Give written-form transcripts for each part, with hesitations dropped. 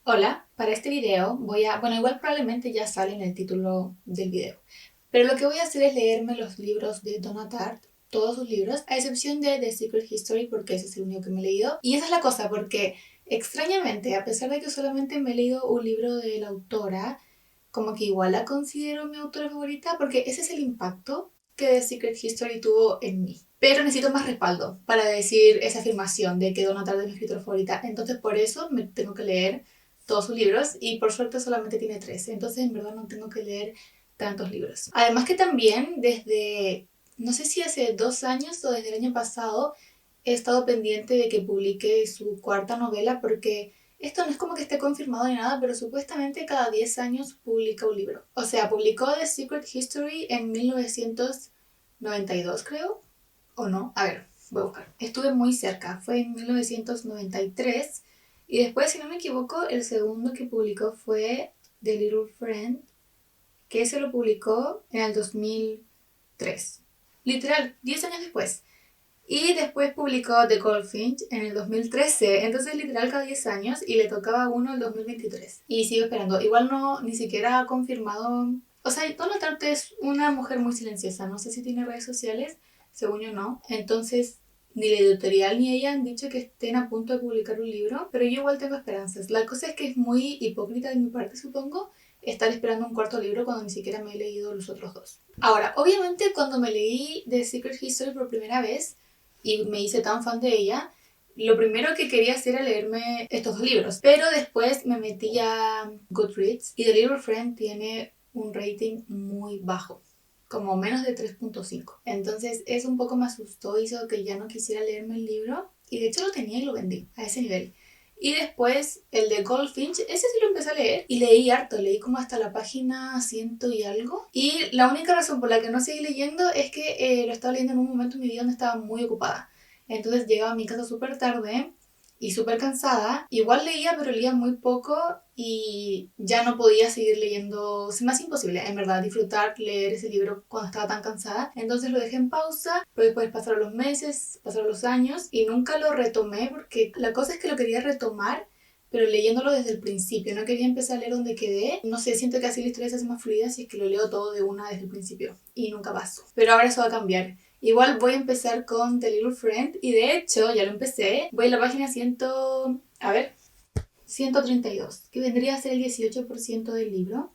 Hola, para este video bueno, igual probablemente ya sale en el título del video, pero lo que voy a hacer es leerme los libros de Donna Tartt, todos sus libros, a excepción de The Secret History, porque ese es el único que me he leído. Y esa es la cosa, porque extrañamente, a pesar de que solamente me he leído un libro de la autora, como que igual la considero mi autora favorita, porque ese es el impacto que The Secret History tuvo en mí. Pero necesito más respaldo para decir esa afirmación de que Donna Tartt es mi escritora favorita, entonces por eso me tengo que leer todos sus libros y por suerte solamente tiene 13, entonces en verdad no tengo que leer tantos libros. Además que también desde, no sé si hace 2 años o desde el año pasado, he estado pendiente de que publique su cuarta novela porque esto no es como que esté confirmado ni nada, pero supuestamente cada 10 años publica un libro. O sea, publicó The Secret History en 1992, creo, o no, a ver, voy a buscar. Estuve muy cerca, fue en 1993 y después, si no me equivoco, el segundo que publicó fue The Little Friend, que se lo publicó en el 2003. Literal, 10 años después. Y después publicó The Goldfinch en el 2013. Entonces, literal, cada 10 años y le tocaba a uno el 2023. Y sigo esperando. Igual no, ni siquiera ha confirmado. O sea, Donna Tartt es una mujer muy silenciosa. No sé si tiene redes sociales. Según yo, no. Entonces, ni la editorial ni ella han dicho que estén a punto de publicar un libro. Pero yo igual tengo esperanzas. La cosa es que es muy hipócrita de mi parte, supongo, estar esperando un cuarto libro cuando ni siquiera me he leído los otros dos. Ahora, obviamente, cuando me leí The Secret History por primera vez y me hice tan fan de ella, lo primero que quería hacer era leerme estos dos libros. Pero después me metí a Goodreads y The Little Friend tiene un rating muy bajo, como menos de 3.5. Entonces eso un poco me asustó, hizo que ya no quisiera leerme el libro y de hecho lo tenía y lo vendí a ese nivel. Y después el de Goldfinch, ese sí lo empecé a leer y leí harto, leí como hasta la página ciento y algo. Y la única razón por la que no seguí leyendo es que lo estaba leyendo en un momento en mi vida donde estaba muy ocupada. Entonces llegaba a mi casa súper tarde y súper cansada. Igual leía, pero leía muy poco y ya no podía seguir leyendo. Se me hace imposible, en verdad, disfrutar leer ese libro cuando estaba tan cansada. Entonces lo dejé en pausa, pero después pasaron los meses, pasaron los años y nunca lo retomé porque la cosa es que lo quería retomar, pero leyéndolo desde el principio. No quería empezar a leer donde quedé. No sé, siento que así la historia se hace más fluida si es que lo leo todo de una desde el principio y nunca paso. Pero ahora eso va a cambiar. Igual voy a empezar con The Little Friend y de hecho ya lo empecé. Voy a la página 100, a ver, 132, que vendría a ser el 18% del libro.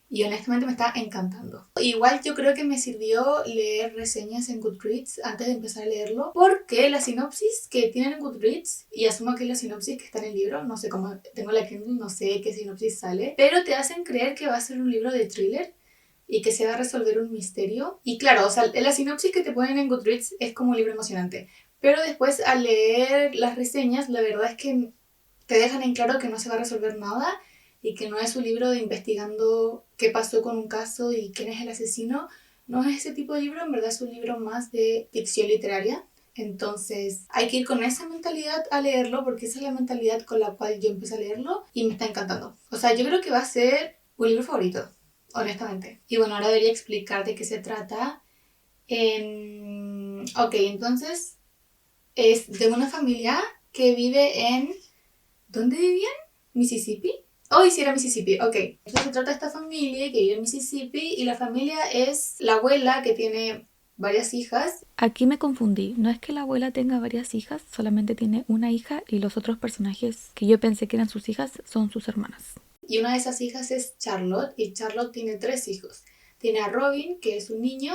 Y honestamente me está encantando. Igual yo creo que me sirvió leer reseñas en Goodreads antes de empezar a leerlo, porque la sinopsis que tienen en Goodreads, y asumo que es la sinopsis que está en el libro, no sé cómo tengo la Kindle, no sé qué sinopsis sale, pero te hacen creer que va a ser un libro de thriller y que se va a resolver un misterio. Y claro, o sea, la sinopsis que te ponen en Goodreads es como un libro emocionante, pero después al leer las reseñas, la verdad es que te dejan en claro que no se va a resolver nada y que no es un libro de investigando qué pasó con un caso y quién es el asesino. No es ese tipo de libro, en verdad es un libro más de ficción literaria. Entonces hay que ir con esa mentalidad a leerlo porque esa es la mentalidad con la cual yo empecé a leerlo y me está encantando. O sea, yo creo que va a ser un libro favorito, honestamente. Y bueno, ahora debería explicar de qué se trata. Ok, entonces es de una familia que vive en... ¿Dónde vivían? ¿Mississippi? Oh, y sí era Mississippi, ok. Entonces se trata de esta familia que vive en Mississippi y la familia es la abuela que tiene varias hijas. Aquí me confundí. No es que la abuela tenga varias hijas, solamente tiene una hija y los otros personajes que yo pensé que eran sus hijas son sus hermanas. Y una de esas hijas es Charlotte y Charlotte tiene tres hijos. Tiene a Robin, que es un niño,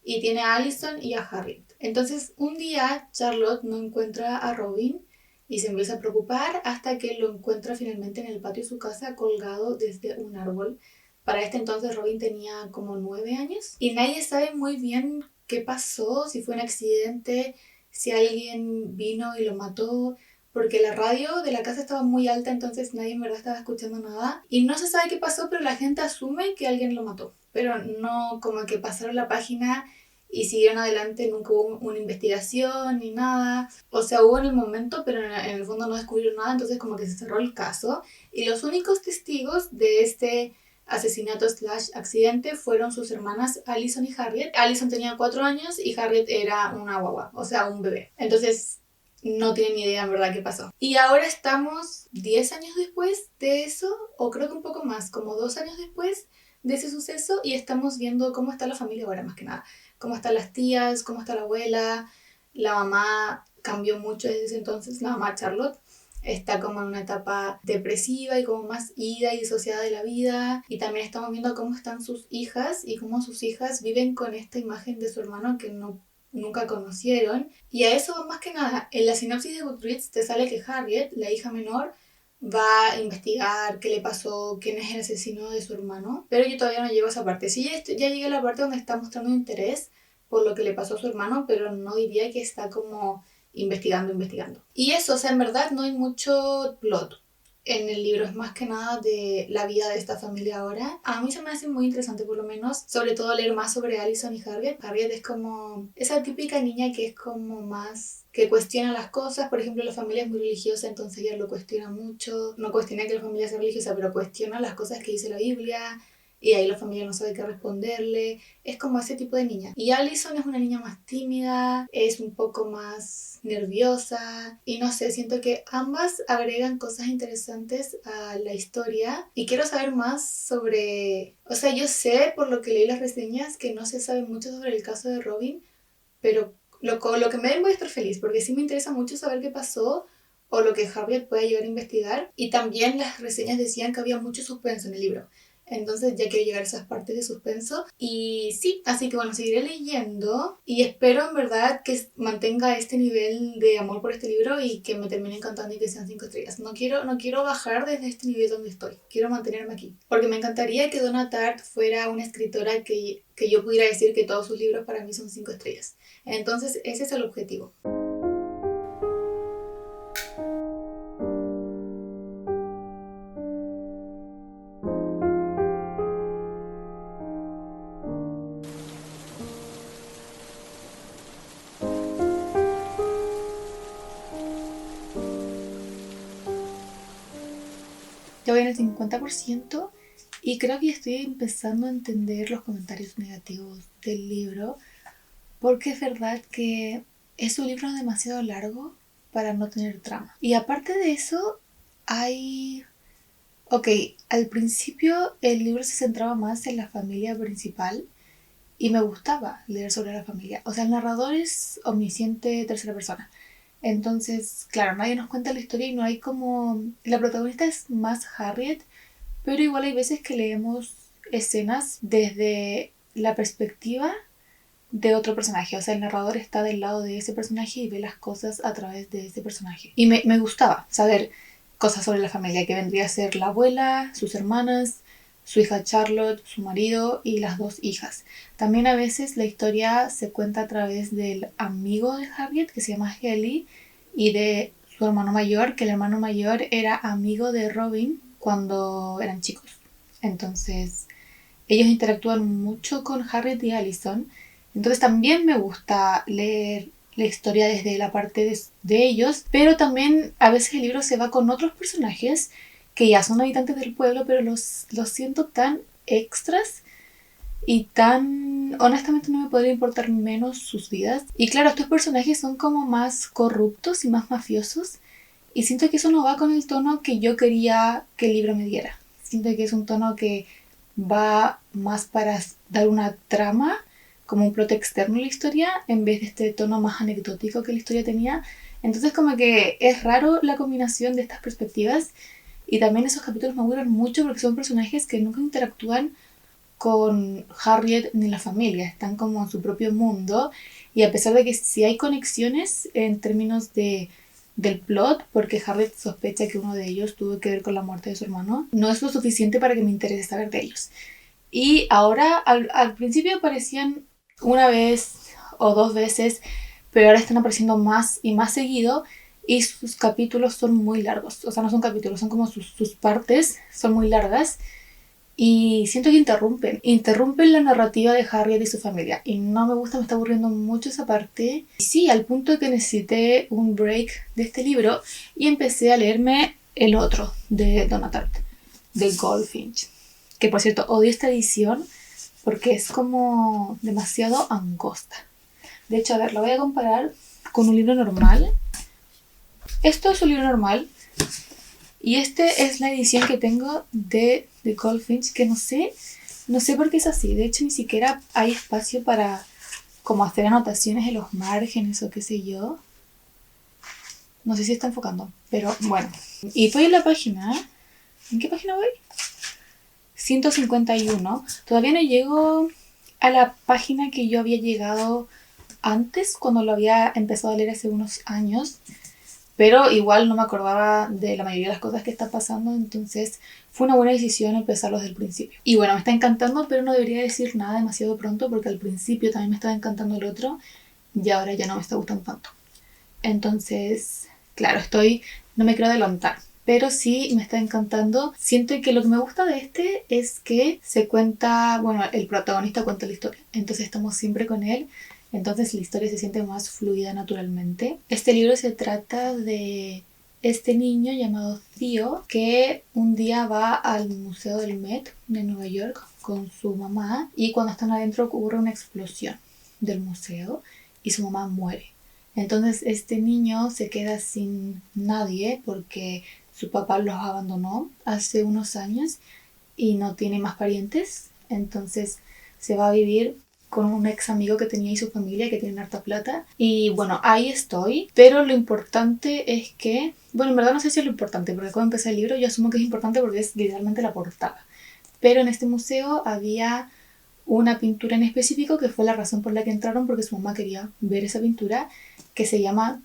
y tiene a Allison y a Harriet. Entonces un día Charlotte no encuentra a Robin y se empieza a preocupar hasta que lo encuentra finalmente en el patio de su casa colgado desde un árbol. Para este entonces Robin tenía como 9 años y nadie sabe muy bien qué pasó, si fue un accidente, si alguien vino y lo mató, porque la radio de la casa estaba muy alta, entonces nadie en verdad estaba escuchando nada. Y no se sabe qué pasó, pero la gente asume que alguien lo mató. Pero no, como que pasaron la página y siguieron adelante, nunca hubo una investigación ni nada. O sea, hubo en el momento, pero en el fondo no descubrieron nada, entonces como que se cerró el caso. Y los únicos testigos de este asesinato slash accidente fueron sus hermanas Allison y Harriet. Allison tenía 4 años y Harriet era una guagua, o sea, un bebé. Entonces no tienen ni idea en verdad qué pasó. Y ahora estamos 10 años después de eso, o creo que un poco más, como 2 años después de ese suceso, y estamos viendo cómo está la familia ahora, más que nada. Cómo están las tías, cómo está la abuela, la mamá cambió mucho desde ese entonces, la mamá Charlotte. Está como en una etapa depresiva y como más ida y disociada de la vida. Y también estamos viendo cómo están sus hijas y cómo sus hijas viven con esta imagen de su hermano que nunca conocieron. Y a eso más que nada, en la sinopsis de Goodreads te sale que Harriet, la hija menor, va a investigar qué le pasó, quién es el asesino de su hermano. Pero yo todavía no llego a esa parte. Sí, ya llegué a la parte donde está mostrando interés por lo que le pasó a su hermano, pero no diría que está como investigando. Y eso, o sea, en verdad no hay mucho plot en el libro, es más que nada de la vida de esta familia ahora. A mí se me hace muy interesante, por lo menos, sobre todo leer más sobre Allison y Harriet. Harriet es como esa típica niña que es como más que cuestiona las cosas. Por ejemplo, la familia es muy religiosa, entonces ella lo cuestiona mucho. No cuestiona que la familia sea religiosa, pero cuestiona las cosas que dice la Biblia. Y ahí la familia no sabe qué responderle. Es como ese tipo de niña. Y Allison es una niña más tímida, es un poco más nerviosa. Y no sé, siento que ambas agregan cosas interesantes a la historia. Y quiero saber más sobre... O sea, yo sé por lo que leí las reseñas que no se sabe mucho sobre el caso de Robin, pero lo que me den voy a estar feliz, porque sí me interesa mucho saber qué pasó o lo que Harriet puede llegar a investigar. Y también las reseñas decían que había mucho suspenso en el libro. Entonces ya quiero llegar a esas partes de suspenso. Y sí, así que bueno, seguiré leyendo y espero en verdad que mantenga este nivel de amor por este libro y que me termine encantando y que sean 5 estrellas. No quiero bajar desde este nivel donde estoy, quiero mantenerme aquí. Porque me encantaría que Donna Tartt fuera una escritora que yo pudiera decir que todos sus libros para mí son 5 estrellas. Entonces ese es el objetivo. Ya voy en el 50% y creo que estoy empezando a entender los comentarios negativos del libro, porque es verdad que es un libro demasiado largo para no tener trama. Y aparte de eso, hay... Ok, al principio el libro se centraba más en la familia principal y me gustaba leer sobre la familia. O sea, el narrador es omnisciente tercera persona. Entonces, claro, nadie nos cuenta la historia y no hay como... La protagonista es más Harriet, pero igual hay veces que leemos escenas desde la perspectiva de otro personaje. O sea, el narrador está del lado de ese personaje y ve las cosas a través de ese personaje. Y me gustaba saber cosas sobre la familia, que vendría a ser la abuela, sus hermanas, su hija Charlotte, su marido y las 2 hijas. También a veces la historia se cuenta a través del amigo de Harriet, que se llama Helly, y de su hermano mayor, que el hermano mayor era amigo de Robin cuando eran chicos. Entonces, ellos interactúan mucho con Harriet y Allison. Entonces también me gusta leer la historia desde la parte de ellos, pero también a veces el libro se va con otros personajes que ya son habitantes del pueblo, pero los siento tan extras y tan... Honestamente no me podría importar menos sus vidas. Y claro, estos personajes son como más corruptos y más mafiosos, y siento que eso no va con el tono que yo quería que el libro me diera. Siento que es un tono que va más para dar una trama, como un plot externo a la historia, en vez de este tono más anecdótico que la historia tenía. Entonces como que es raro la combinación de estas perspectivas, y también esos capítulos me aburren mucho porque son personajes que nunca interactúan con Harriet ni la familia, están como en su propio mundo, y a pesar de que sí hay conexiones en términos del plot, porque Harriet sospecha que uno de ellos tuvo que ver con la muerte de su hermano, no es lo suficiente para que me interese saber de ellos. Y ahora, al principio aparecían una vez o 2 veces, pero ahora están apareciendo más y más seguido, y sus capítulos son muy largos. O sea, no son capítulos, son como sus partes, son muy largas. Y siento que interrumpen la narrativa de Harriet y su familia. Y no me gusta, me está aburriendo mucho esa parte. Y sí, al punto de que necesité un break de este libro y empecé a leerme el otro de Donna Tartt, de Goldfinch. Que por cierto, odio esta edición porque es como demasiado angosta. De hecho, a ver, lo voy a comparar con un libro normal Esto es un libro normal. Y este es la edición que tengo de The Goldfinch, que no sé por qué es así. De hecho, ni siquiera hay espacio para como hacer anotaciones en los márgenes o qué sé yo. No sé si está enfocando, pero bueno. Y voy en la página. ¿En qué página voy? 151. Todavía no llego a la página que yo había llegado antes, cuando lo había empezado a leer hace unos años. Pero igual no me acordaba de la mayoría de las cosas que están pasando, entonces fue una buena decisión empezarlo desde el principio. Y bueno, me está encantando, pero no debería decir nada demasiado pronto porque al principio también me estaba encantando el otro y ahora ya no me está gustando tanto. Entonces, claro, no me quiero adelantar, pero sí me está encantando. Siento que lo que me gusta de este es que se cuenta, bueno, el protagonista cuenta la historia, entonces estamos siempre con él, entonces la historia se siente más fluida naturalmente. Este libro se trata de este niño llamado Theo que un día va al Museo del Met de Nueva York con su mamá y cuando están adentro ocurre una explosión del museo y su mamá muere. Entonces este niño se queda sin nadie porque su papá los abandonó hace unos años y no tiene más parientes. Entonces se va a vivir con un ex amigo que tenía y su familia que tienen harta plata. Y bueno, ahí estoy. Pero lo importante es que, bueno, en verdad no sé si es lo importante porque cuando empecé el libro yo asumo que es importante porque es literalmente la portada. Pero en este museo había una pintura en específico que fue la razón por la que entraron porque su mamá quería ver esa pintura que se llama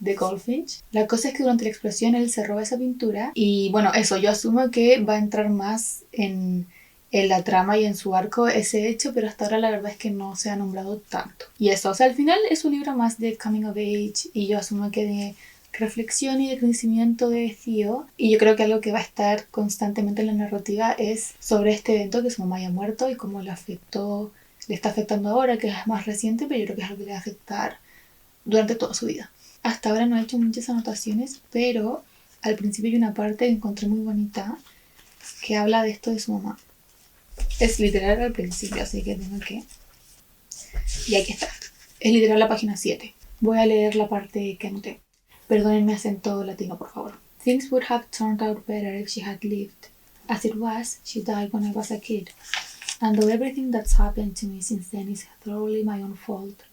The Goldfinch. La cosa es que durante la explosión él se roba esa pintura y bueno, eso yo asumo que va a entrar más en la trama y en su arco ese hecho, pero hasta ahora la verdad es que no se ha nombrado tanto. Y eso, o sea, al final es un libro más de coming of age y yo asumo que de reflexión y de crecimiento de Theo. Y yo creo que algo que va a estar constantemente en la narrativa es sobre este evento que su mamá haya muerto y cómo le afectó, le está afectando ahora, que es más reciente, pero yo creo que es algo que le va a afectar durante toda su vida. Hasta ahora no he hecho muchas anotaciones, pero al principio hay una parte que encontré muy bonita que habla de esto de su mamá. Es literal al principio, así que tengo que... Y aquí está. Es literal la página 7. Voy a leer la parte que anoté. Perdonen mi acento latino, por favor. Things would have turned out better if she had lived. As it was, she died when I was a kid. And though everything that's happened to me since then is thoroughly my own fault,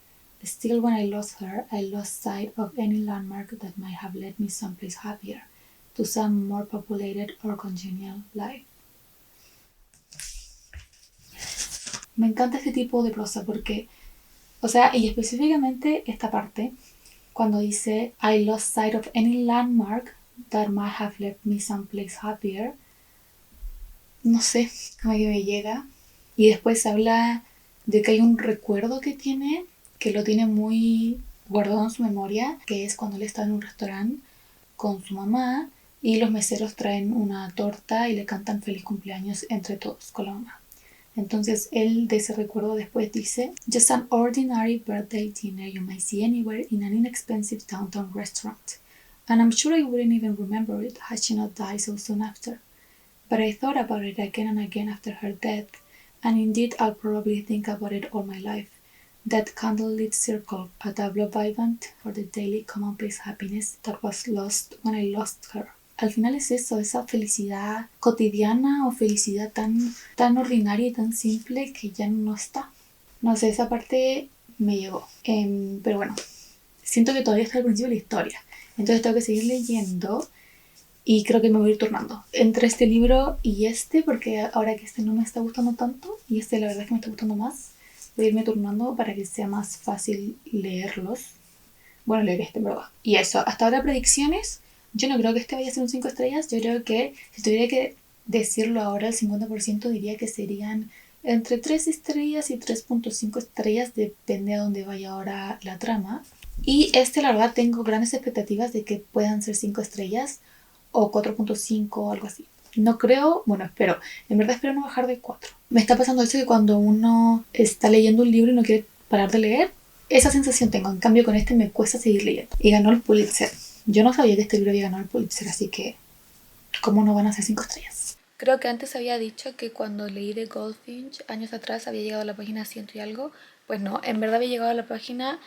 still when I lost her, I lost sight of any landmark that might have led me someplace happier, to some more populated or congenial life. Me encanta este tipo de prosa porque, o sea, y específicamente esta parte, cuando dice I lost sight of any landmark that might have led me someplace happier, no sé, como que me llega. Y después habla de que hay un recuerdo que tiene, que lo tiene muy guardado en su memoria, que es cuando él está en un restaurante con su mamá y los meseros traen una torta y le cantan feliz cumpleaños entre todos con la mamá. Entonces él de ese recuerdo después dice Just an ordinary birthday dinner you might see anywhere in an inexpensive downtown restaurant. And I'm sure I wouldn't even remember it had she not died so soon after. But I thought about it again and again after her death, and indeed I'll probably think about it all my life. That candlelit circle, a tableau vivant for the daily commonplace happiness that was lost when I lost her. Al final es eso, esa felicidad cotidiana o felicidad tan ordinaria y tan simple que ya no está. No sé, esa parte me llegó. Pero bueno, siento que todavía está al principio de la historia. Entonces tengo que seguir leyendo y creo que me voy a ir turnando entre este libro y este, porque ahora que este no me está gustando tanto y este la verdad es que me está gustando más, voy a irme turnando para que sea más fácil leerlos. Bueno, leer este, en verdad. Y eso, hasta ahora predicciones. Yo no creo que este vaya a ser un 5 estrellas. Yo creo que si tuviera que decirlo ahora, el 50% diría que serían entre 3 estrellas y 3.5 estrellas, depende a dónde vaya ahora la trama. Y este, la verdad, tengo grandes expectativas de que puedan ser 5 estrellas o 4.5 o algo así. No creo, bueno, espero, en verdad espero no bajar de 4. Me está pasando eso que cuando uno está leyendo un libro y no quiere parar de leer, esa sensación tengo. En cambio, con este me cuesta seguir leyendo. Y ganó el Pulitzer. Yo no sabía que este libro había ganado el Pulitzer, así que, ¿cómo no van a ser 5 estrellas? Creo que antes había dicho que cuando leí The Goldfinch años atrás había llegado a la página 100 y algo. Pues no, en verdad había llegado a la página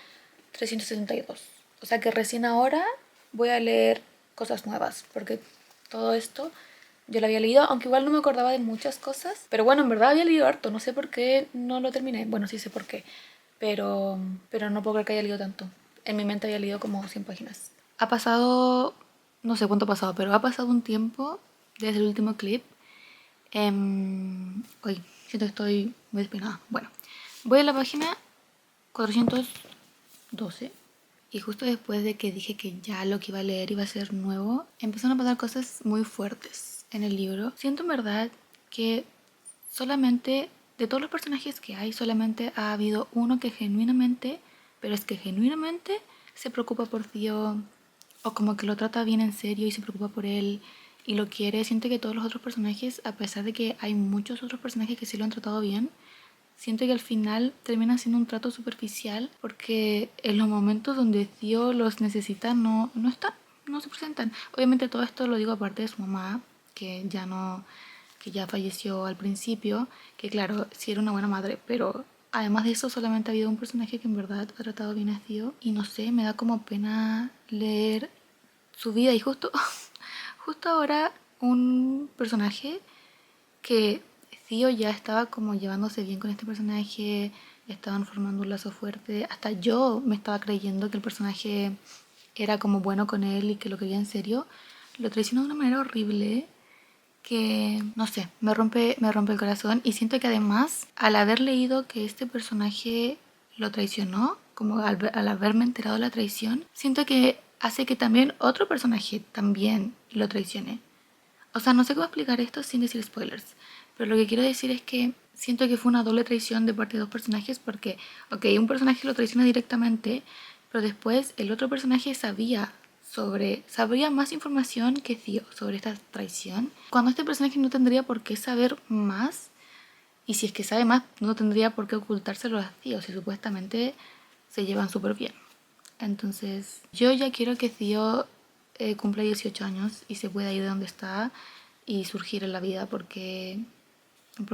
372. O sea que recién ahora voy a leer cosas nuevas, porque todo esto yo lo había leído, aunque igual no me acordaba de muchas cosas. Pero bueno, en verdad había leído harto, no sé por qué no lo terminé. Bueno, sí sé por qué, pero no puedo creer que haya leído tanto. En mi mente había leído como 100 páginas. Ha pasado, no sé cuánto ha pasado, pero ha pasado un tiempo desde el último clip. Uy, siento que estoy muy despeinada. Bueno, voy a la página 412 y justo después de que dije que ya lo que iba a leer iba a ser nuevo, empezaron a pasar cosas muy fuertes en el libro. Siento en verdad que solamente, de todos los personajes que hay, solamente ha habido uno que genuinamente, pero es que genuinamente se preocupa por Theo, o como que lo trata bien en serio y se preocupa por él y lo quiere. Siento que todos los otros personajes, a pesar de que hay muchos otros personajes que sí lo han tratado bien, siento que al final termina siendo un trato superficial porque en los momentos donde Theo los necesita no están, no se presentan. Obviamente todo esto lo digo aparte de su mamá, que ya no, que ya falleció al principio, que claro, sí era una buena madre, pero además de eso solamente ha habido un personaje que en verdad ha tratado bien a Theo y no sé, me da como pena leer su vida y justo, justo ahora un personaje que Theo ya estaba como llevándose bien con este personaje, estaban formando un lazo fuerte, hasta yo me estaba creyendo que el personaje era como bueno con él y que lo quería en serio, lo traicionó de una manera horrible que, no sé, me rompe el corazón y siento que además al haber leído que este personaje lo traicionó, como al haberme enterado de la traición, siento que hace que también otro personaje también lo traicione. O sea, no sé cómo explicar esto sin decir spoilers, pero lo que quiero decir es que siento que fue una doble traición de parte de dos personajes porque, ok, un personaje lo traiciona directamente, pero después el otro personaje sabría más información que Theo sobre esta traición, cuando este personaje no tendría por qué saber más, y si es que sabe más, no tendría por qué ocultárselo a Theo, si supuestamente se llevan súper bien. Entonces, yo ya quiero que Theo cumpla 18 años y se pueda ir de donde está y surgir en la vida porque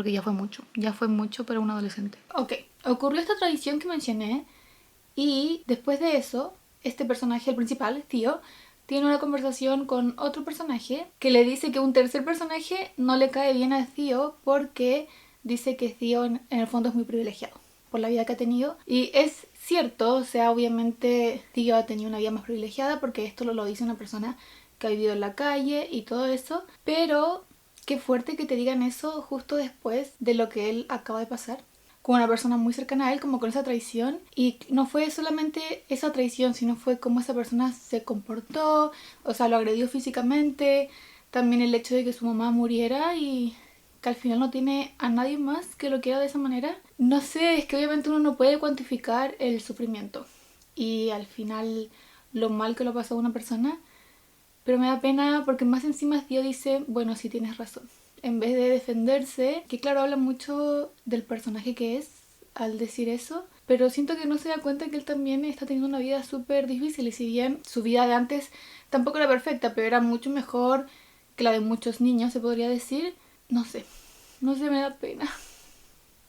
ya fue mucho para un adolescente. Ok, ocurrió esta tradición que mencioné y después de eso, este personaje, el principal, Theo, tiene una conversación con otro personaje que le dice que un tercer personaje no le cae bien a Theo porque dice que Theo en el fondo es muy privilegiado por la vida que ha tenido. Y es cierto, o sea, obviamente Theo ha tenido una vida más privilegiada porque esto lo dice una persona que ha vivido en la calle y todo eso, pero qué fuerte que te digan eso justo después de lo que él acaba de pasar con una persona muy cercana a él, como con esa traición. Y no fue solamente esa traición, sino fue cómo esa persona se comportó, o sea, lo agredió físicamente, también el hecho de que su mamá muriera y que al final no tiene a nadie más que lo quiera de esa manera. No sé, es que obviamente uno no puede cuantificar el sufrimiento y al final lo mal que lo pasó a una persona, pero me da pena porque más encima Dios dice, bueno, sí tienes razón. En vez de defenderse, que claro, habla mucho del personaje que es al decir eso, pero siento que no se da cuenta que él también está teniendo una vida súper difícil y si bien su vida de antes tampoco era perfecta, pero era mucho mejor que la de muchos niños, se podría decir, no sé, no sé, me da pena.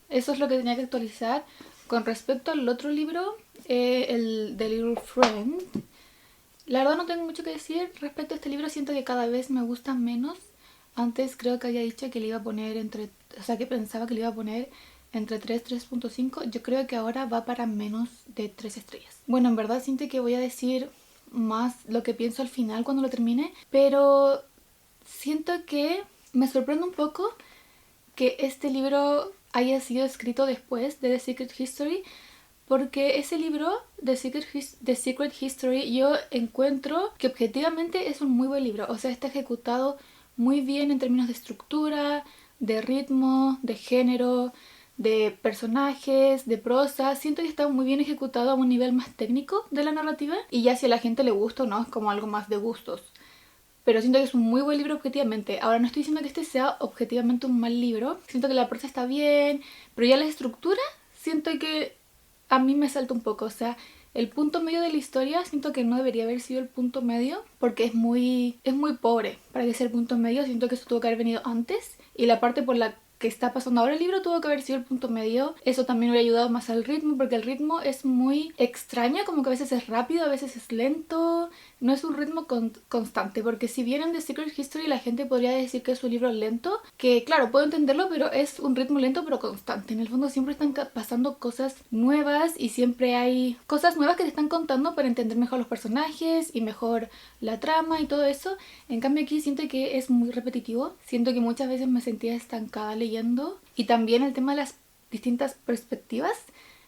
Eso es lo que tenía que actualizar. Con respecto al otro libro, el The Little Friend, la verdad no tengo mucho que decir respecto a este libro, siento que cada vez me gusta menos. Antes creo que había dicho que le iba a poner entre, o sea que pensaba que le iba a poner entre 3 3.5. Yo creo que ahora va para menos de 3 estrellas. Bueno, en verdad siento que voy a decir más lo que pienso al final cuando lo termine, pero siento que me sorprende un poco que este libro haya sido escrito después de The Secret History, porque ese libro, The Secret History, yo encuentro que objetivamente es un muy buen libro. O sea, está ejecutado muy bien en términos de estructura, de ritmo, de género, de personajes, de prosa. Siento que está muy bien ejecutado a un nivel más técnico de la narrativa. Y ya si a la gente le gusta o no, es como algo más de gustos. Pero siento que es un muy buen libro objetivamente. Ahora, no estoy diciendo que este sea objetivamente un mal libro. Siento que la prosa está bien, pero ya la estructura siento que a mí me salta un poco. O sea, el punto medio de la historia siento que no debería haber sido el punto medio porque es muy pobre para que sea el punto medio. Siento que eso tuvo que haber venido antes. Y la parte por la que está pasando ahora el libro tuvo que haber sido el punto medio. Eso también hubiera ayudado más al ritmo, porque el ritmo es muy extraño, como que a veces es rápido, a veces es lento. No es un ritmo constante, porque si bien en The Secret History la gente podría decir que es un libro lento, que claro, puedo entenderlo, pero es un ritmo lento pero constante. En el fondo siempre están pasando cosas nuevas y siempre hay cosas nuevas que te están contando para entender mejor los personajes y mejor la trama y todo eso. En cambio aquí siento que es muy repetitivo, siento que muchas veces me sentía estancada leyendo, y también el tema de las distintas perspectivas.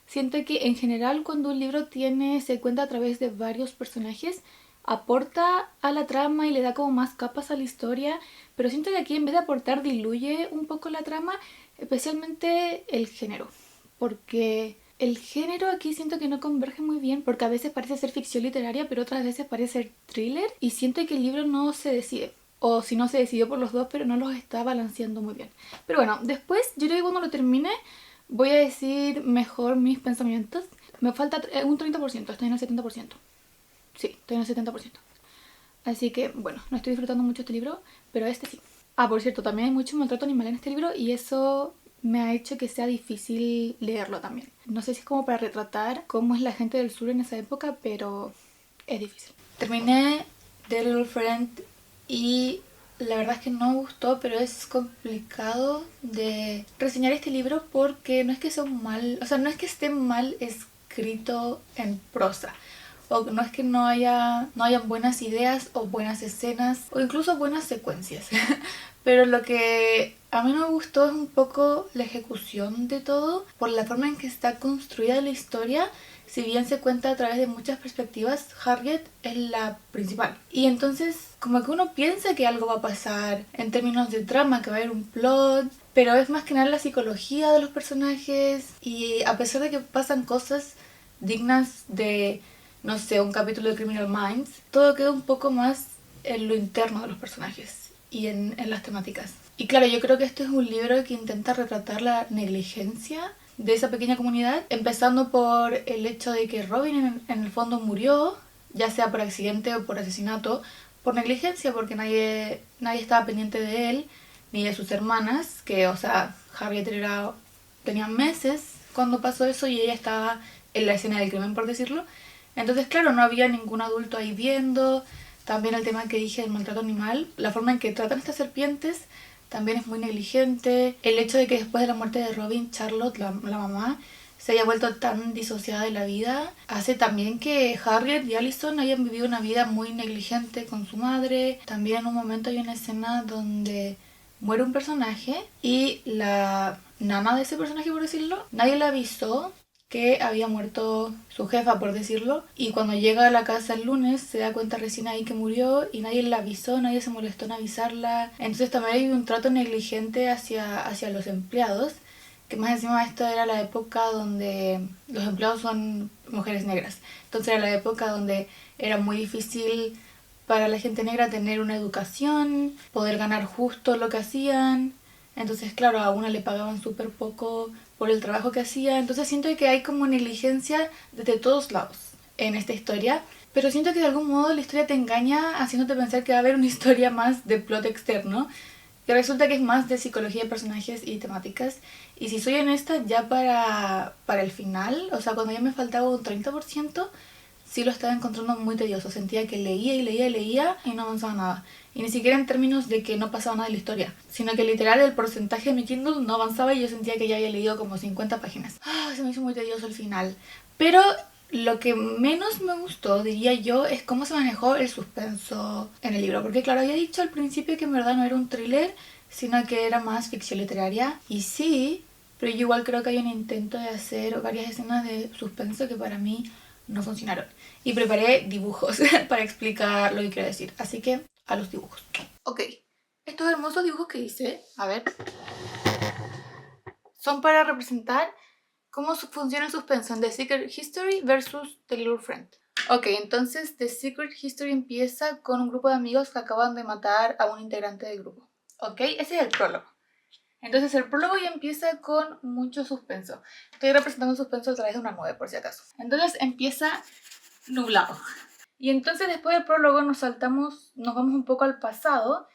Siento que en general cuando un libro se cuenta a través de varios personajes, aporta a la trama y le da como más capas a la historia, pero siento que aquí en vez de aportar diluye un poco la trama, especialmente el género, porque el género aquí siento que no converge muy bien, porque a veces parece ser ficción literaria, pero otras veces parece ser thriller, y siento que el libro no se decide. O si no se decidió por los dos, pero no los está balanceando muy bien. Pero bueno, después, yo creo que cuando lo termine, voy a decir mejor mis pensamientos. Me falta un 30%, estoy en el 70%. Sí, estoy en el 70%. Así que, bueno, no estoy disfrutando mucho este libro, pero este sí. Ah, por cierto, también hay mucho maltrato animal en este libro y eso me ha hecho que sea difícil leerlo también. No sé si es como para retratar cómo es la gente del sur en esa época, pero es difícil. Terminé The Little Friend y la verdad es que no me gustó, pero es complicado de reseñar este libro porque no es que sea un mal, o sea, no es que esté mal escrito en prosa, o no es que no hayan buenas ideas o buenas escenas o incluso buenas secuencias. Pero lo que a mí no me gustó es un poco la ejecución de todo, por la forma en que está construida la historia. Si bien se cuenta a través de muchas perspectivas, Harriet es la principal. Y entonces como que uno piensa que algo va a pasar en términos de trama, que va a haber un plot, pero es más que nada la psicología de los personajes, y a pesar de que pasan cosas dignas de, no sé, un capítulo de Criminal Minds, todo queda un poco más en lo interno de los personajes y en las temáticas. Y claro, yo creo que este es un libro que intenta retratar la negligencia de esa pequeña comunidad, empezando por el hecho de que Robin en el fondo murió, ya sea por accidente o por asesinato, por negligencia, porque nadie estaba pendiente de él, ni de sus hermanas, que, o sea, Harriet tenía meses cuando pasó eso y ella estaba en la escena del crimen, por decirlo. Entonces, claro, no había ningún adulto ahí viendo. También el tema que dije del maltrato animal, la forma en que tratan estas serpientes también es muy negligente. El hecho de que después de la muerte de Robin, Charlotte, la mamá, se haya vuelto tan disociada de la vida, hace también que Harriet y Allison hayan vivido una vida muy negligente con su madre. También en un momento hay una escena donde muere un personaje y la nana de ese personaje, por decirlo, nadie le avisó que había muerto su jefa, por decirlo, y cuando llega a la casa el lunes se da cuenta recién ahí que murió y nadie le avisó, nadie se molestó en avisarla. Entonces también hay un trato negligente hacia los empleados, que más encima esto era la época donde los empleados son mujeres negras. Entonces era la época donde era muy difícil para la gente negra tener una educación, poder ganar justo lo que hacían. Entonces, claro, a una le pagaban súper poco por el trabajo que hacía. Entonces siento que hay como negligencia desde todos lados en esta historia. Pero siento que de algún modo la historia te engaña haciéndote pensar que va a haber una historia más de plot externo, que resulta que es más de psicología de personajes y temáticas. Y si soy honesta, ya para el final, o sea, cuando ya me faltaba un 30%, sí lo estaba encontrando muy tedioso. Sentía que leía y leía y leía y no avanzaba nada. Y ni siquiera en términos de que no pasaba nada de la historia, sino que literal el porcentaje de mi Kindle no avanzaba y yo sentía que ya había leído como 50 páginas. Se me hizo muy tedioso el final. Pero lo que menos me gustó, diría yo, es cómo se manejó el suspenso en el libro. Porque claro, había dicho al principio que en verdad no era un thriller, sino que era más ficción literaria. Y sí, pero yo igual creo que hay un intento de hacer varias escenas de suspenso que para mí no funcionaron. Y preparé dibujos para explicar lo que quiero decir. Así que a los dibujos. Ok, estos hermosos dibujos que hice, a ver, son para representar cómo funciona el suspenso en The Secret History versus The Little Friend. Ok, entonces The Secret History empieza con un grupo de amigos que acaban de matar a un integrante del grupo. Ok, ese es el prólogo. Entonces el prólogo ya empieza con mucho suspenso. Estoy representando suspenso a través de una 9 por si acaso. Entonces empieza nublado. Y entonces después del prólogo nos vamos un poco al pasado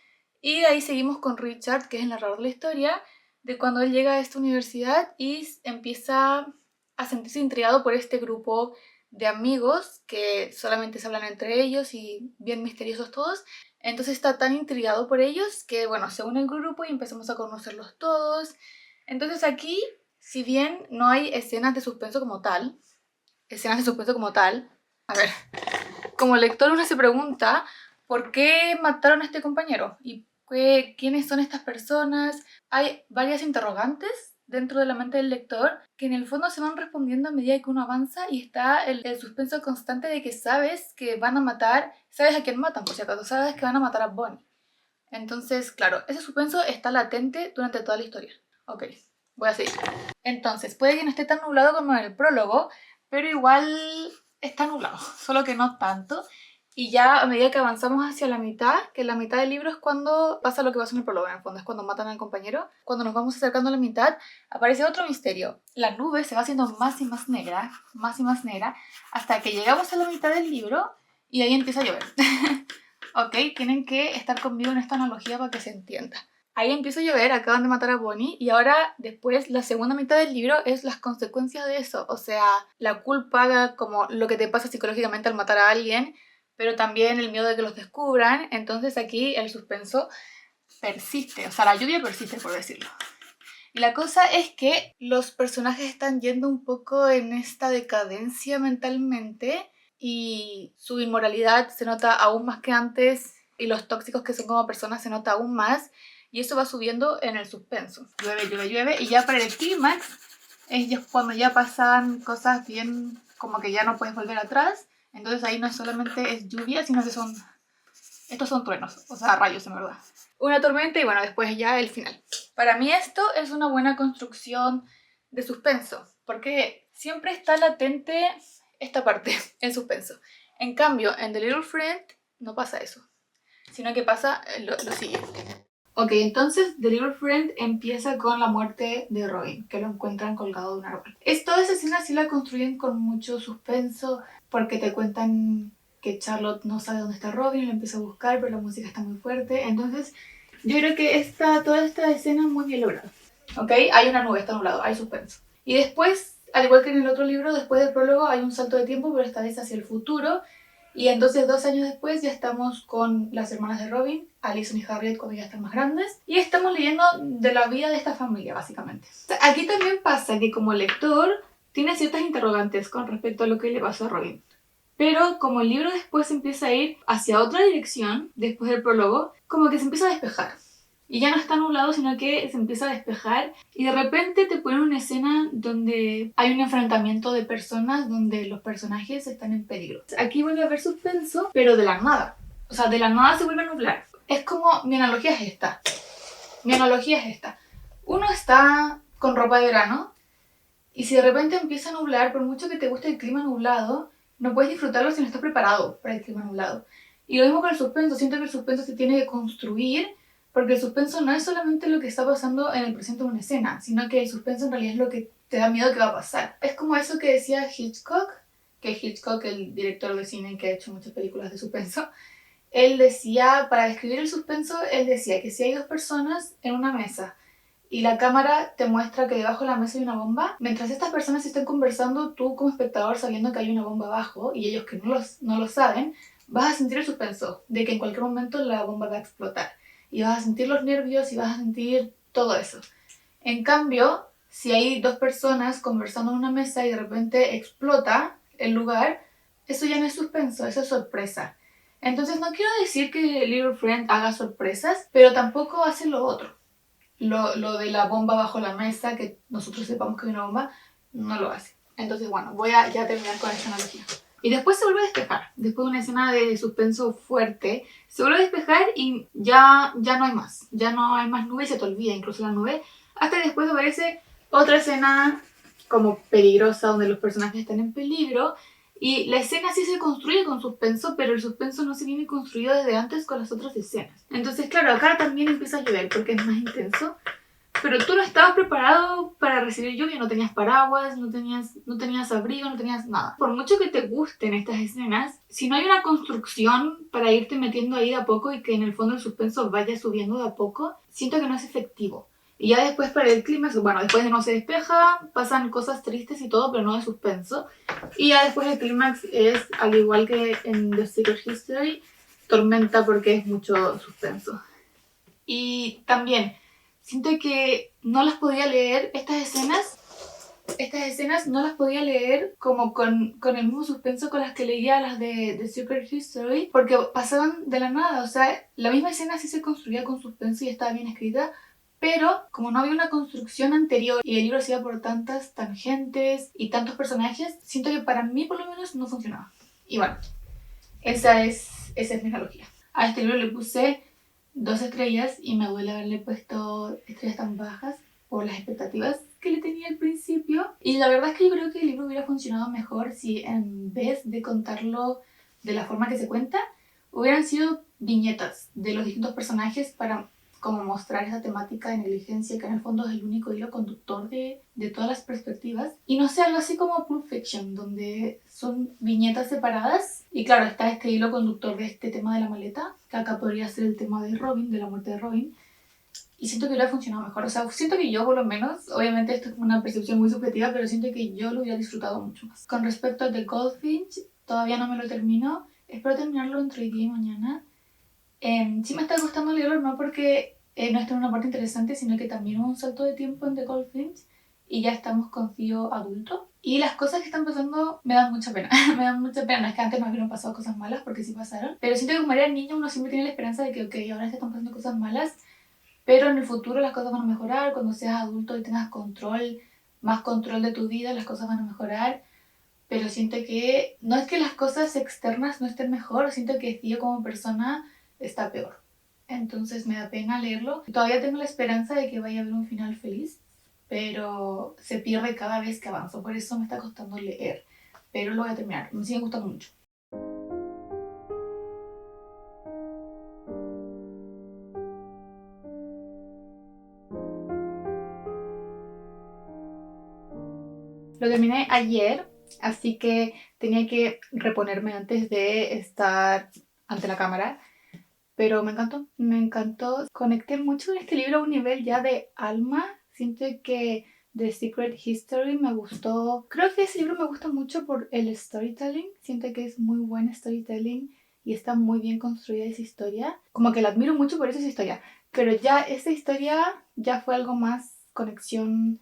y de ahí seguimos con Richard, que es el narrador de la historia, de cuando él llega a esta universidad y empieza a sentirse intrigado por este grupo de amigos que solamente se hablan entre ellos y bien misteriosos todos. Entonces está tan intrigado por ellos que, bueno, se une el grupo y empezamos a conocerlos todos. Entonces aquí, si bien no hay escenas de suspenso como tal, a ver, como lector uno se pregunta por qué mataron a este compañero y quiénes son estas personas. Hay varias interrogantes dentro de la mente del lector que en el fondo se van respondiendo a medida que uno avanza y está el suspenso constante de que sabes que van a matar, sabes a quién matan, por si acaso, sabes que van a matar a Bonnie. Entonces, claro, ese suspenso está latente durante toda la historia. Ok, voy a seguir. Entonces, puede que no esté tan nublado como en el prólogo, pero igual está nublado, solo que no tanto. Y ya a medida que avanzamos hacia la mitad, que la mitad del libro es cuando pasa lo que pasa en el prólogo, en el fondo, es cuando matan al compañero. Cuando nos vamos acercando a la mitad, aparece otro misterio. La nube se va haciendo más y más negra, hasta que llegamos a la mitad del libro y ahí empieza a llover. Ok, tienen que estar conmigo en esta analogía para que se entienda. Ahí empieza a llover, acaban de matar a Bonnie y ahora después la segunda mitad del libro es las consecuencias de eso. O sea, la culpa como lo que te pasa psicológicamente al matar a alguien, pero también el miedo de que los descubran. Entonces aquí el suspenso persiste, o sea, la lluvia persiste, por decirlo. Y la cosa es que los personajes están yendo un poco en esta decadencia mentalmente y su inmoralidad se nota aún más que antes y los tóxicos que son como personas se nota aún más y eso va subiendo en el suspenso. Llueve y ya para el clímax es cuando ya pasan cosas bien como que ya no puedes volver atrás. Entonces ahí no solamente es lluvia, sino que estos son truenos, o sea, rayos en verdad. Una tormenta y bueno, después ya el final. Para mí esto es una buena construcción de suspenso, porque siempre está latente esta parte, el suspenso. En cambio, en The Little Friend no pasa eso, sino que pasa lo siguiente. Ok, entonces The Little Friend empieza con la muerte de Robin, que lo encuentran colgado de un árbol. Toda esa escena sí la construyen con mucho suspenso, porque te cuentan que Charlotte no sabe dónde está Robin, lo empieza a buscar, pero la música está muy fuerte. Entonces, yo creo que toda esta escena es muy bien lograda. Ok, hay una nube, está nublado, hay suspenso. Y después, al igual que en el otro libro, después del prólogo hay un salto de tiempo, pero esta vez hacia el futuro. Y entonces 2 años después ya estamos con las hermanas de Robin, Alison y Harriet cuando ya están más grandes. Y estamos leyendo de la vida de esta familia, básicamente. Aquí también pasa que como lector tiene ciertas interrogantes con respecto a lo que le pasó a Robin. Pero como el libro después empieza a ir hacia otra dirección, después del prólogo, como que se empieza a despejar. Y ya no está nublado, sino que se empieza a despejar y de repente te ponen una escena donde hay un enfrentamiento de personas donde los personajes están en peligro. Aquí vuelve a haber suspenso, pero de la nada. O sea, de la nada se vuelve a nublar. Es como, mi analogía es esta. Uno está con ropa de verano y si de repente empieza a nublar, por mucho que te guste el clima nublado, no puedes disfrutarlo si no estás preparado para el clima nublado. Y lo mismo con el suspenso. Siento que el suspenso se tiene que construir porque el suspenso no es solamente lo que está pasando en el presente de una escena, sino que el suspenso en realidad es lo que te da miedo que va a pasar. Es como eso que decía Hitchcock, el director de cine que ha hecho muchas películas de suspenso, él decía, para describir el suspenso, él decía que si hay 2 personas en una mesa y la cámara te muestra que debajo de la mesa hay una bomba, mientras estas personas están conversando, tú como espectador sabiendo que hay una bomba abajo y ellos que no lo saben, vas a sentir el suspenso de que en cualquier momento la bomba va a explotar. Y vas a sentir los nervios y vas a sentir todo eso. En cambio, si hay 2 personas conversando en una mesa y de repente explota el lugar, eso ya no es suspenso, eso es sorpresa. Entonces no quiero decir que Little Friend haga sorpresas, pero tampoco hace lo otro. Lo de la bomba bajo la mesa, que nosotros sepamos que hay una bomba, no lo hace. Entonces bueno, voy a ya terminar con esta analogía. Y después se vuelve a despejar. Después de una escena de suspenso fuerte, se vuelve a despejar y ya no hay más. Ya no hay más nube y se te olvida incluso la nube. Hasta que después aparece otra escena como peligrosa donde los personajes están en peligro. Y la escena sí se construye con suspenso, pero el suspenso no se viene construido desde antes con las otras escenas. Entonces, claro, acá también empieza a llover porque es más intenso. Pero tú no estabas preparado para recibir lluvia, no tenías paraguas, no tenías abrigo, no tenías nada. Por mucho que te gusten estas escenas, si no hay una construcción para irte metiendo ahí de a poco y que en el fondo el suspenso vaya subiendo de a poco, siento que no es efectivo. Y ya después para el clímax, bueno, después de no se despeja, pasan cosas tristes y todo, pero no de suspenso. Y ya después el clímax es, al igual que en The Secret History, tormenta porque es mucho suspenso. Y también, siento que no las podía leer estas escenas no las podía leer como con el mismo suspenso con las que leía las de The Secret History, porque pasaban de la nada, o sea, la misma escena sí se construía con suspenso y estaba bien escrita, pero como no había una construcción anterior y el libro se iba por tantas tangentes y tantos personajes, siento que para mí por lo menos no funcionaba. Y bueno, esa es mi analogía. A este libro le puse 2 estrellas y me duele haberle puesto estrellas tan bajas por las expectativas que le tenía al principio. Y la verdad es que yo creo que el libro hubiera funcionado mejor si en vez de contarlo de la forma que se cuenta, hubieran sido viñetas de los distintos personajes para como mostrar esa temática de negligencia que en el fondo es el único hilo conductor de todas las perspectivas. Y no sé, algo así como Pulp Fiction, donde son viñetas separadas y claro, está este hilo conductor de este tema de la maleta, que acá podría ser el tema de Robin, de la muerte de Robin. Y siento que hubiera funcionado mejor. O sea, siento que yo por lo menos, obviamente esto es una percepción muy subjetiva, pero siento que yo lo hubiera disfrutado mucho más. Con respecto a The Goldfinch, todavía no me lo termino. Espero terminarlo entre hoy día y mañana. Sí me está gustando leerlo, no porque no está en una parte interesante, sino que también hubo un salto de tiempo en The Goldfinch y ya estamos con Theo adulto. Y las cosas que están pasando me dan mucha pena. Me dan mucha pena. No es que antes no hubieran pasado cosas malas, porque sí pasaron. Pero siento que como era niño uno siempre tiene la esperanza de que, ok, ahora se están pasando cosas malas, pero en el futuro las cosas van a mejorar. Cuando seas adulto y tengas control, más control de tu vida, las cosas van a mejorar. Pero siento que no es que las cosas externas no estén mejor, siento que Theo como persona está peor. Entonces me da pena leerlo. Todavía tengo la esperanza de que vaya a haber un final feliz, pero se pierde cada vez que avanzo, por eso me está costando leer. Pero lo voy a terminar, me sigue gustando mucho. Lo terminé ayer, así que tenía que reponerme antes de estar ante la cámara. Pero me encantó. Conecté mucho con este libro a un nivel ya de alma. Siento que The Secret History me gustó. Creo que ese libro me gusta mucho por el storytelling. Siento que es muy buen storytelling y está muy bien construida esa historia. Como que la admiro mucho por esa historia. Pero ya esa historia ya fue algo más conexión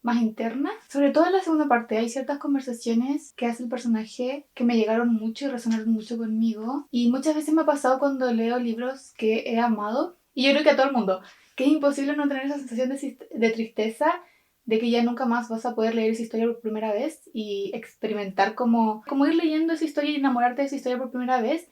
más interna. Sobre todo en la segunda parte hay ciertas conversaciones que hace el personaje que me llegaron mucho y resonaron mucho conmigo. Y muchas veces me ha pasado cuando leo libros que he amado, y yo creo que a todo el mundo, que es imposible no tener esa sensación de tristeza, de que ya nunca más vas a poder leer esa historia por primera vez y experimentar como ir leyendo esa historia y enamorarte de esa historia por primera vez.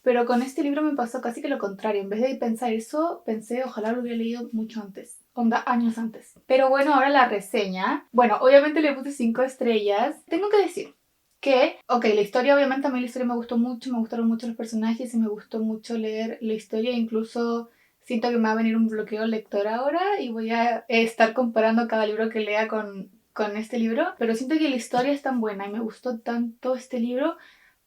Pero con este libro me pasó casi que lo contrario. En vez de pensar eso, pensé, ojalá lo hubiera leído mucho antes. Onda, años antes. Pero bueno, ahora la reseña. Bueno, obviamente le puse 5 estrellas. Tengo que decir que, ok, la historia, obviamente a mí la historia me gustó mucho, me gustaron mucho los personajes y me gustó mucho leer la historia. Incluso siento que me va a venir un bloqueo lector ahora y voy a estar comparando cada libro que lea con este libro. Pero siento que la historia es tan buena y me gustó tanto este libro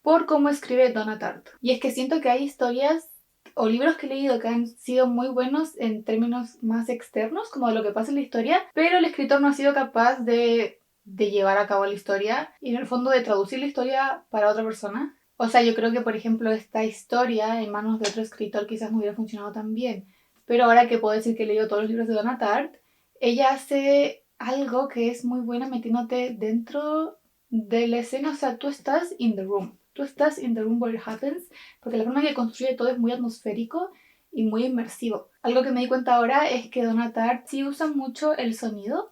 por cómo escribe Donna Tartt. Y es que siento que hay historias o libros que he leído que han sido muy buenos en términos más externos, como de lo que pasa en la historia, pero el escritor no ha sido capaz de llevar a cabo la historia y en el fondo de traducir la historia para otra persona. O sea, yo creo que, por ejemplo, esta historia en manos de otro escritor quizás no hubiera funcionado tan bien. Pero ahora que puedo decir que he leído todos los libros de Donna Tartt, ella hace algo que es muy buena metiéndote dentro de la escena. O sea, tú estás in the room. Tú estás in the room where it happens, porque la forma que construye todo es muy atmosférico y muy inmersivo. Algo que me di cuenta ahora es que Donna Tartt sí usa mucho el sonido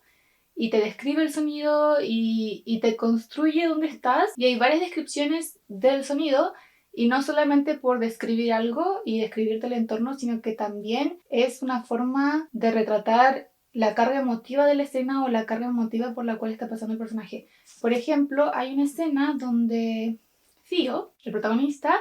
y te describe el sonido y te construye dónde estás. Y hay varias descripciones del sonido y no solamente por describir algo y describirte el entorno, sino que también es una forma de retratar la carga emotiva de la escena o la carga emotiva por la cual está pasando el personaje. Por ejemplo, hay una escena donde Theo, el protagonista,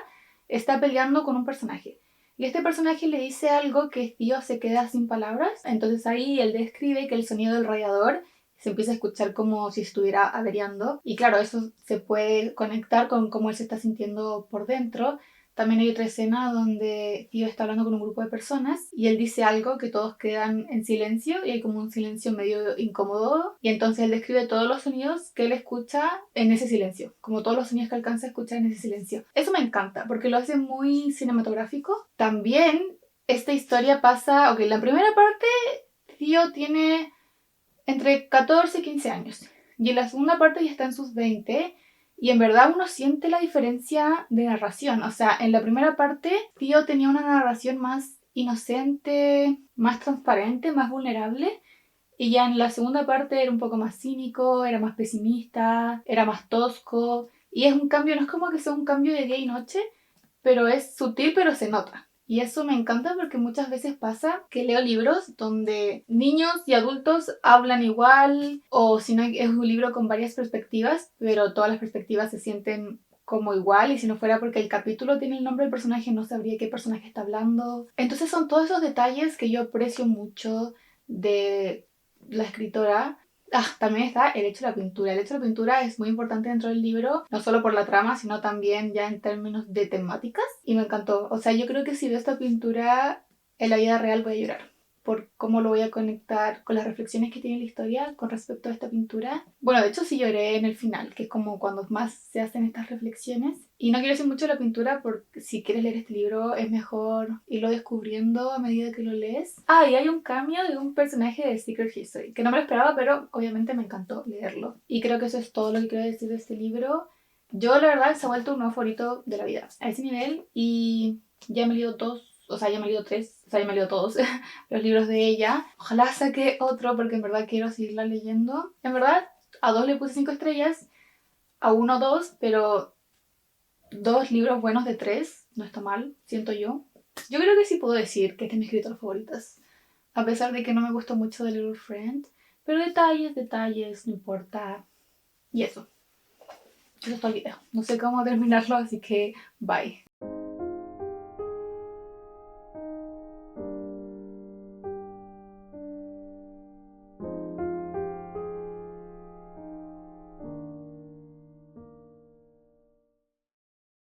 está peleando con un personaje. Y este personaje le dice algo que Theo se queda sin palabras. Entonces ahí él describe que el sonido del radiador se empieza a escuchar como si estuviera averiando. Y claro, eso se puede conectar con cómo él se está sintiendo por dentro. También hay otra escena donde Tío está hablando con un grupo de personas y él dice algo que todos quedan en silencio y hay como un silencio medio incómodo y entonces él describe todos los sonidos que él escucha en ese silencio, como todos los sonidos que alcanza a escuchar en ese silencio. Eso me encanta porque lo hace muy cinematográfico. También esta historia pasa, ok, la primera parte Tío tiene entre 14 y 15 años y en la segunda parte ya está en sus 20. Y en verdad uno siente la diferencia de narración. O sea, en la primera parte, Tío tenía una narración más inocente, más transparente, más vulnerable. Y ya en la segunda parte era un poco más cínico, era más pesimista, era más tosco. Y es un cambio, no es como que sea un cambio de día y noche, pero es sutil, pero se nota. Y eso me encanta porque muchas veces pasa que leo libros donde niños y adultos hablan igual, o si no es un libro con varias perspectivas, pero todas las perspectivas se sienten como igual, y si no fuera porque el capítulo tiene el nombre del personaje no sabría qué personaje está hablando. Entonces son todos esos detalles que yo aprecio mucho de la escritora. También está el hecho de la pintura. El hecho de la pintura es muy importante dentro del libro, no solo por la trama, sino también ya en términos de temáticas. Y me encantó. O sea, yo creo que si veo esta pintura en la vida real voy a llorar por cómo lo voy a conectar con las reflexiones que tiene la historia con respecto a esta pintura. Bueno, de hecho sí lloré en el final, que es como cuando más se hacen estas reflexiones. Y no quiero decir mucho de la pintura porque si quieres leer este libro es mejor irlo descubriendo a medida que lo lees. Y hay un cameo de un personaje de Secret History, que no me lo esperaba, pero obviamente me encantó leerlo. Y creo que eso es todo lo que quiero decir de este libro. Yo la verdad se ha vuelto un nuevo favorito de la vida, a ese nivel, y ya me he leído dos, o sea, ya me he leído tres, o sea, ya me he leído todos los libros de ella. Ojalá saque otro porque en verdad quiero seguirla leyendo. En verdad, a dos le puse 5 estrellas, a uno 2, pero 2 libros buenos de 3 no está mal, siento yo. Yo creo que sí puedo decir que este es mi escritor favorito, a pesar de que no me gustó mucho The Little Friend, pero detalles, no importa. Y eso es todo el video. No sé cómo terminarlo, así que bye.